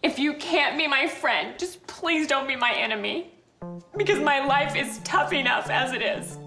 If you can't be my friend, just please don't be my enemy. Because my life is tough enough as it is.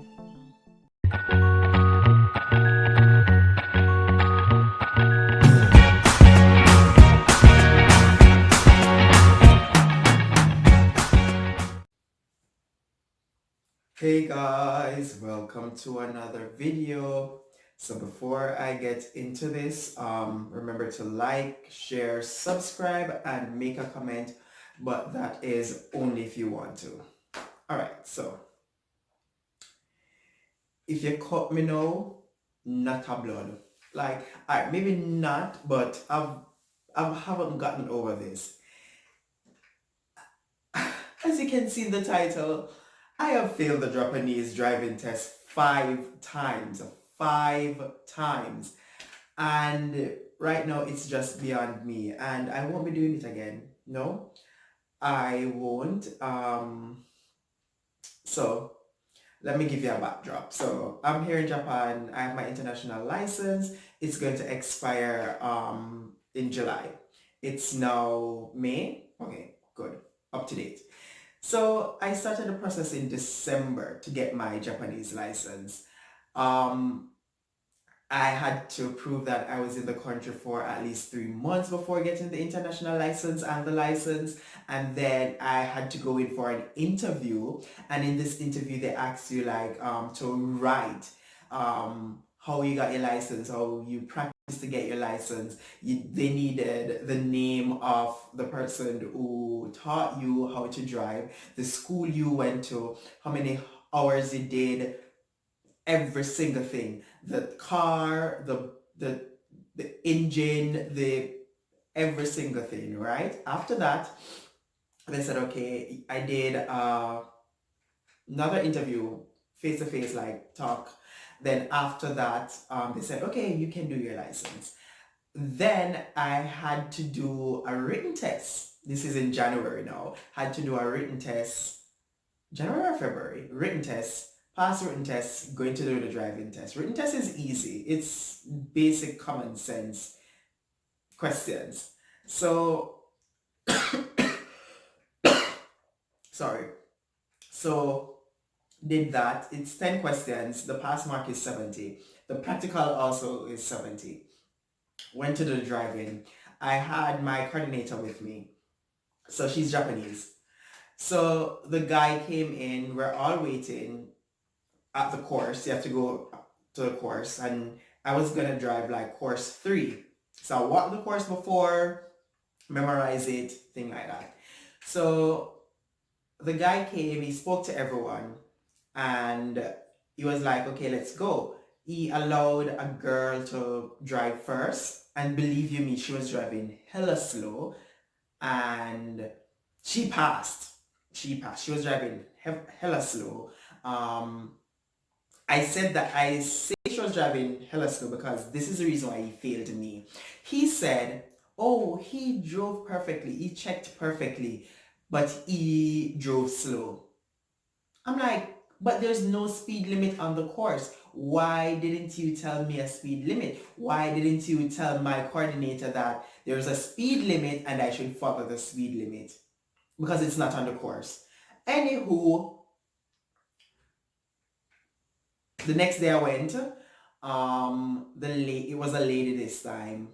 Hey guys, welcome to another video. So before I get into this, remember to like, share, subscribe, and make a comment, but that is only if you want to. Alright, so if you cut me now, not a blood. Like, alright, maybe not, but I haven't gotten over this. As you can see in the title, I have failed the Japanese driving test 5 times. 5 times. And right now it's just beyond me. And I won't be doing it again. No, I won't. So let me give you a backdrop. So I'm here in Japan. I have my international license. It's going to expire in July. It's now May. Okay, good. Up to date. So I started the process in December to get my Japanese license. Um, I had to prove that I was in the country for at least 3 months before getting the international license and the license. And then I had to go in for an interview. And in this interview, they asked you to write how you got your license, how you practice to get your license. They needed the name of the person who taught you how to drive, the school you went to, how many hours you did, every single thing, the car, the engine, the every single thing, right? After that, they said, okay, I did another interview, face to face, like talk. Then after that, they said, okay, you can do your license. Then I had to do a written test. This is in January now. Had to do a written test, January or February, written test, pass written test, going to do the driving test. Written test is easy. It's basic common sense questions. So, sorry. So did that. It's 10 questions. The pass mark is 70. The practical also is 70. Went to the driving. I had my coordinator with me. So she's Japanese. So the guy came in, we're all waiting at the course. You have to go to the course, and I was gonna drive like course 3. So I walked the course before, memorize it, thing like that. So the guy came, he spoke to everyone, and he was like, okay, let's go. He allowed a girl to drive first, and believe you me, she was driving hella slow, and she passed. She passed. She was driving hella slow. I said that I say she was driving hella slow because this is the reason why he failed me. He said, oh, he drove perfectly. He checked perfectly, but he drove slow. I'm like, but there's no speed limit on the course. Why didn't you tell me a speed limit? Why didn't you tell my coordinator that there's a speed limit and I should follow the speed limit? Because it's not on the course. Anywho, the next day I went, it was a lady this time.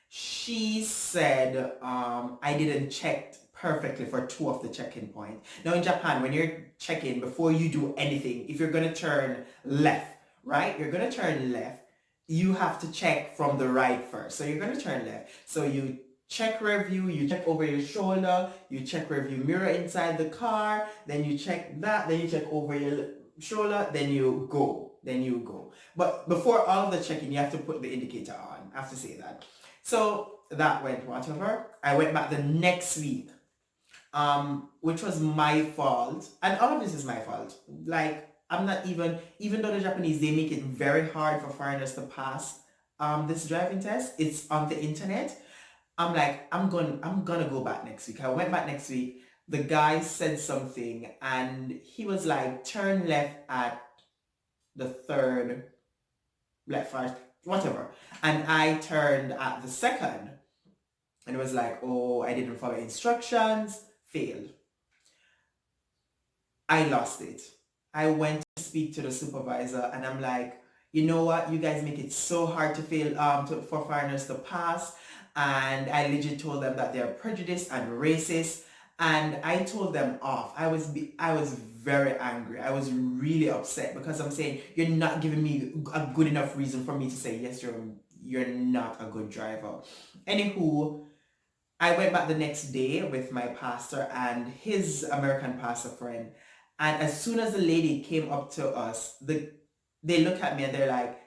She said I didn't check perfectly for 2 of the check-in points. Now in Japan, when you're checking, before you do anything, if you're gonna turn left, right? You're gonna turn left. You have to check from the right first. So you're gonna turn left. So you check rear view, you check over your shoulder, you check rear view mirror inside the car, then you check that, then you check over your shoulder, then you go. Then you go. But before all of the checking, you have to put the indicator on. I have to say that. So that went whatever. I went back the next week, which was my fault. And all of this is my fault. Like, I'm not even though the Japanese, they make it very hard for foreigners to pass this driving test. It's on the internet. I'm like, I'm gonna go back next week. I went back next week. The guy said something and he was like, turn left at the third, left first, whatever. And I turned at the second. And it was like, oh, I didn't follow instructions, failed. I lost it. I went to speak to the supervisor and I'm like, you know what? You guys make it so hard to fail, for foreigners to pass. And I legit told them that they're prejudiced and racist. And I told them off. I was very angry. I was really upset because I'm saying you're not giving me a good enough reason for me to say yes, you're not a good driver. Anywho, I went back the next day with my pastor and his American pastor friend. And as soon as the lady came up to us, they look at me and they're like,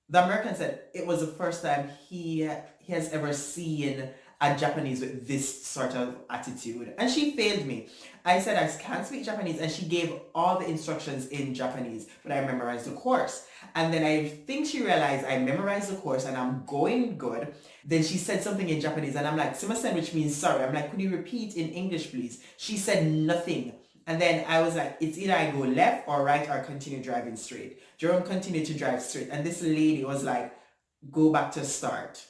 the American said it was the first time he has ever seen a Japanese with this sort of attitude. And she failed me. I said I can't speak Japanese and she gave all the instructions in Japanese, but I memorized the course. And then I think she realized I memorized the course and I'm going good. Then she said something in Japanese and I'm like, sumimasen, which means sorry. I'm like, could you repeat in English, please? She said nothing. And then I was like, it's either I go left or right or continue driving straight. Jerome continued to drive straight. And this lady was like, go back to start.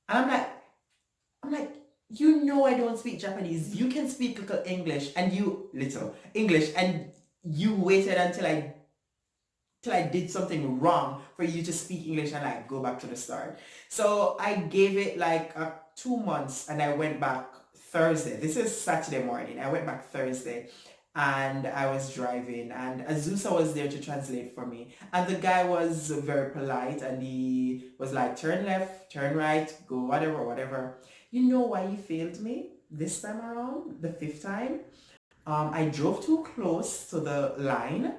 And I'm like, you know I don't speak Japanese. You can speak little English and you waited until I did something wrong for you to speak English and like go back to the start. So I gave it like 2 months and I went back Thursday. This is Saturday morning. I went back Thursday and I was driving and Azusa was there to translate for me. And the guy was very polite and he was like, turn left, turn right, go whatever. You know why he failed me this time around, the 5th time? I drove too close to the line.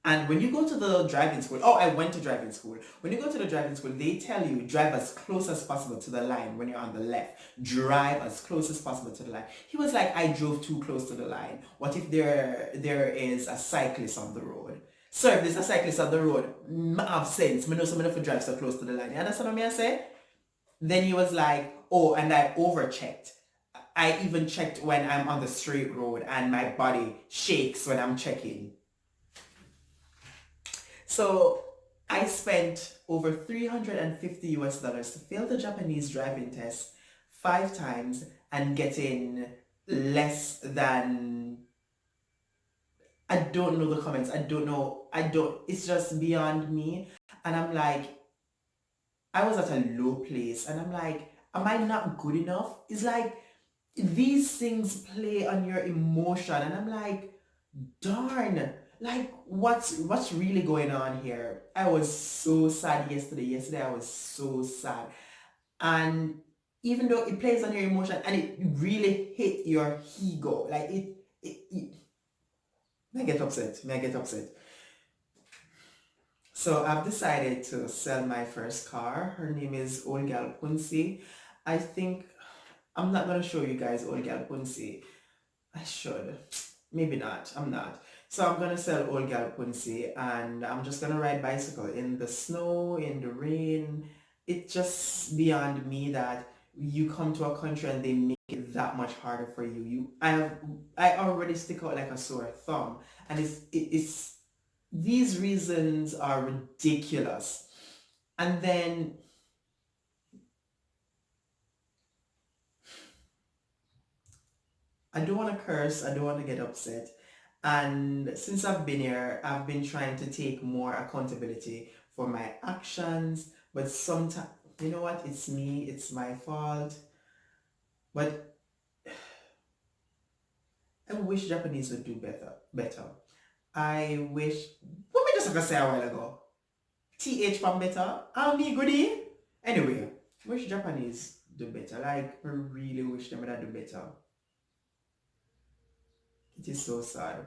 And when you go to the driving school, I went to driving school. When you go to the driving school, they tell you drive as close as possible to the line when you're on the left. Drive as close as possible to the line. He was like, I drove too close to the line. What if there is a cyclist on the road? So if there's a cyclist on the road, I have sense. I know someone if drive so close to the line. You understand what I say? Then he was like, oh, and I overchecked. I even checked when I'm on the straight road and my body shakes when I'm checking. So I spent over $350 to fail the Japanese driving test 5 times and getting less than, I don't know the comments. It's just beyond me. And I'm like, I was at a low place and I'm like, am I not good enough? It's like these things play on your emotion and I'm like, darn. Like, what's really going on here? I was so sad yesterday. Yesterday I was so sad. And even though it plays on your emotion and it really hit your ego, like it may get upset. So I've decided to sell my first car. Her name is Old Gal Punsi. I think I'm not gonna show you guys Old Gal Punsi. I should. Maybe not. I'm not. So I'm gonna sell Old Gal Punsi and I'm just gonna ride bicycle in the snow, in the rain. It's just beyond me that you come to a country and they make it that much harder for you. I already stick out like a sore thumb, and it's these reasons are ridiculous. And then I don't want to curse, I don't want to get upset. And since I've been here, I've been trying to take more accountability for my actions. But sometimes, you know what? It's me, it's my fault. But I wish Japanese would do better. I wish, what me just have to say a while ago? TH from better? I'm me goodie? Anyway, wish Japanese do better. Like, I really wish them would do better. It is so sad.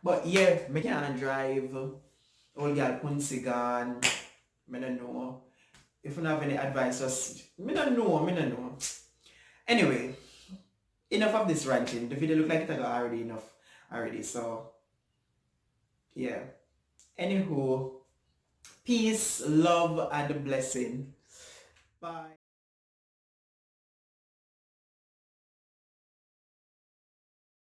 But yeah, me can drive. Old girl Punsi gone. I don't know. If you don't have any advice, just I don't know. Anyway, enough of this ranting. The video look like it got already enough already. So yeah. Anywho, peace, love, and blessing. Bye.